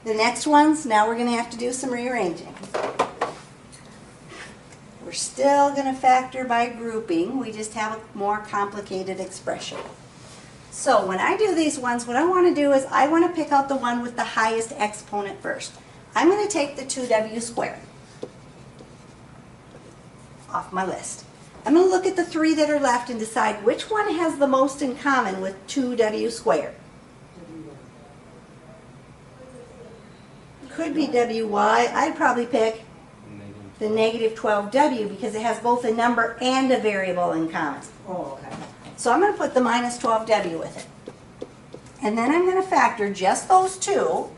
The next ones, now we're going to have to do some rearranging. We're still going to factor by grouping. We just have a more complicated expression. So when I do these ones, what I want to do is I want to pick out the one with the highest exponent first. I'm going to take the 2w squared off my list. I'm going to look at the three that are left and decide which one has the most in common with 2w squared. Could be wy. I'd probably pick the negative 12w because it has both a number and a variable in common. Oh, okay. So I'm going to put the minus 12w with it. And then I'm going to factor just those two,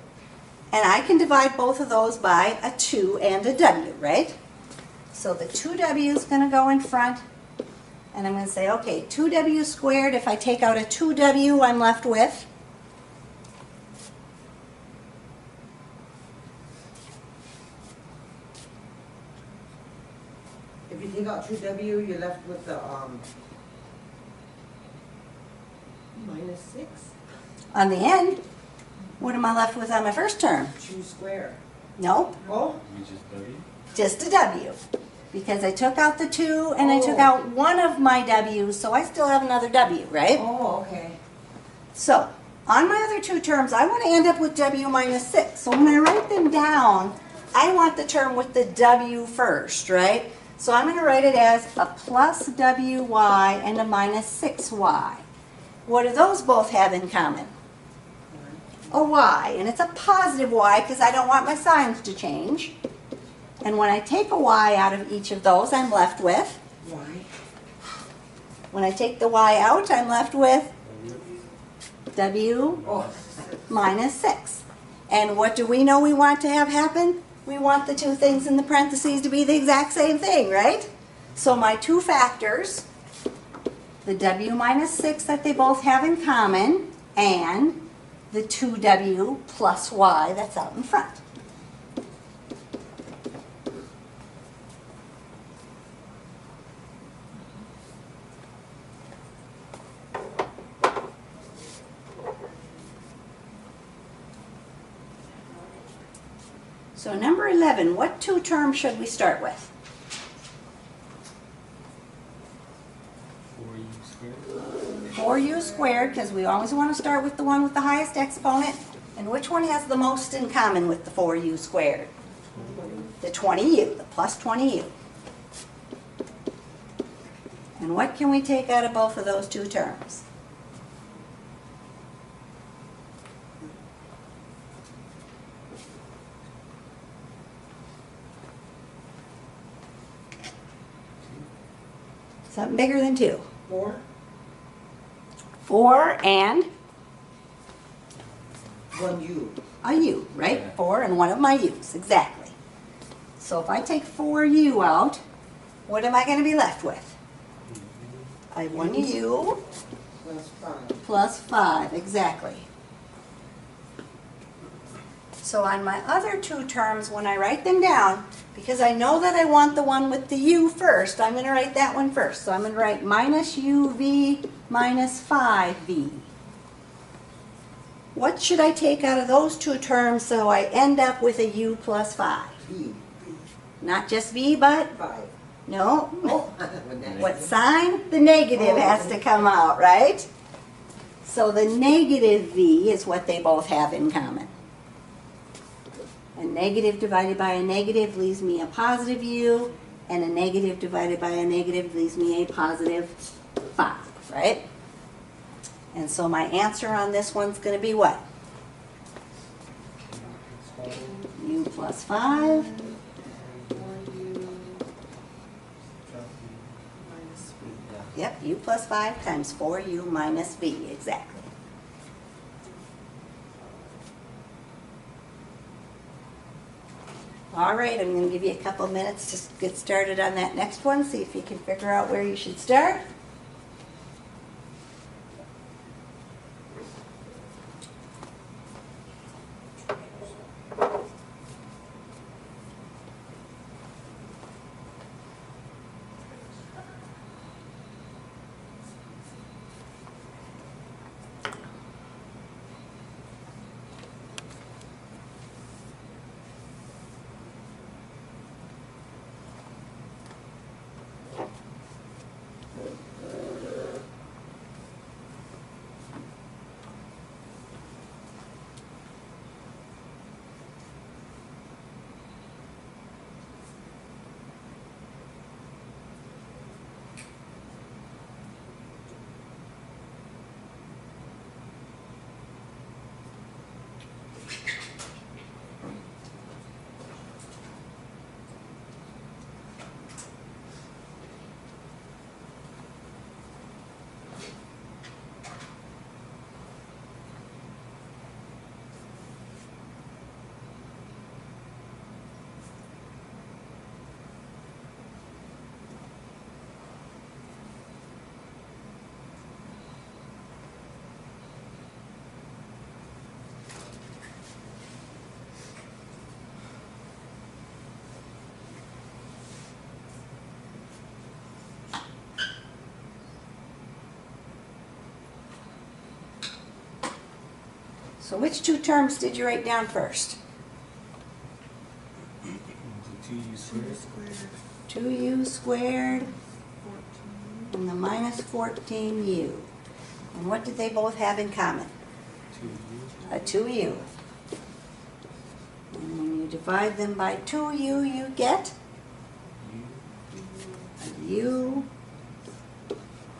and I can divide both of those by a 2 and a w, right? So the 2w is going to go in front, and I'm going to say, okay, 2w squared, if I take out a 2w, I'm left with If you take out 2w, you're left with the minus 6. on the end. What am I left with on my first term? 2 squared. Nope, Oh? just a w. Because I took out the 2 and I took out one of my w's, so I still have another w, right? Oh, okay. So, on my other two terms, I want to end up with w minus 6. So when I write them down, I want the term with the w first, right? So I'm going to write it as a plus wy and a minus 6y. What do those both have in common? A y, and it's a positive y because I don't want my signs to change. And when I take a y out of each of those, I'm left with, Why? when I take the y out, I'm left with w Oh. minus 6. And what do we know we want to have happen? We want the two things in the parentheses to be the exact same thing, right? So my two factors, the w minus 6 that they both have in common, and the 2w plus y that's out in front. So number 11, what two terms should we start with? 4u squared, because we always want to start with the one with the highest exponent. And which one has the most in common with the 4u squared? The 20u, the plus 20u. And what can we take out of both of those two terms? Something bigger than 2. 4? 4 and 1u. a u, right? 4 and one of my u's, exactly. So if I take 4u out, what am I going to be left with? I have 1u Plus 5. plus 5, exactly. So on my other two terms, when I write them down, because I know that I want the one with the u first, I'm going to write that one first. So I'm going to write minus uv minus 5v. What should I take out of those two terms so I end up with a u plus 5? V. Not just v, but 5. no. Oh. What sign? The negative has to come out, right? So the negative v is what they both have in common. A negative divided by a negative leaves me a positive u, and a negative divided by a negative leaves me a positive 5, right? And so my answer on this one's going to be what? U plus 5. Yep, u plus 5 times 4u minus v, exactly. All right, I'm going to give you a couple minutes to get started on that next one, see if you can figure out where you should start. So which two terms did you write down first? 2u squared. 2u squared and the minus 14u. And what did they both have in common? 2u. A 2u. And when you divide them by 2u, you get a u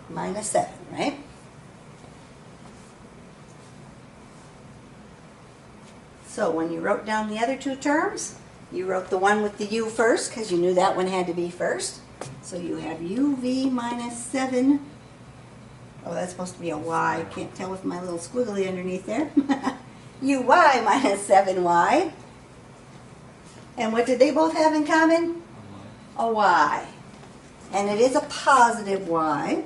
minus 7, right? So when you wrote down the other two terms, you wrote the one with the u first because you knew that one had to be first. So you have uv minus 7. Oh, that's supposed to be a y. Can't tell with my little squiggly underneath there. uy minus 7y. And what did they both have in common? A y. And it is a positive y.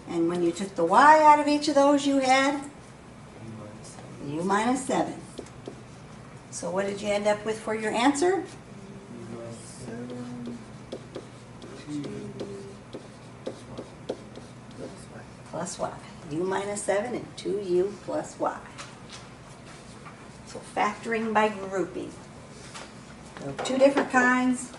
And when you took the y out of each of those, you had u minus 7. So what did you end up with for your answer? Plus y. U minus 7 and 2u plus y. So factoring by grouping. So two different kinds.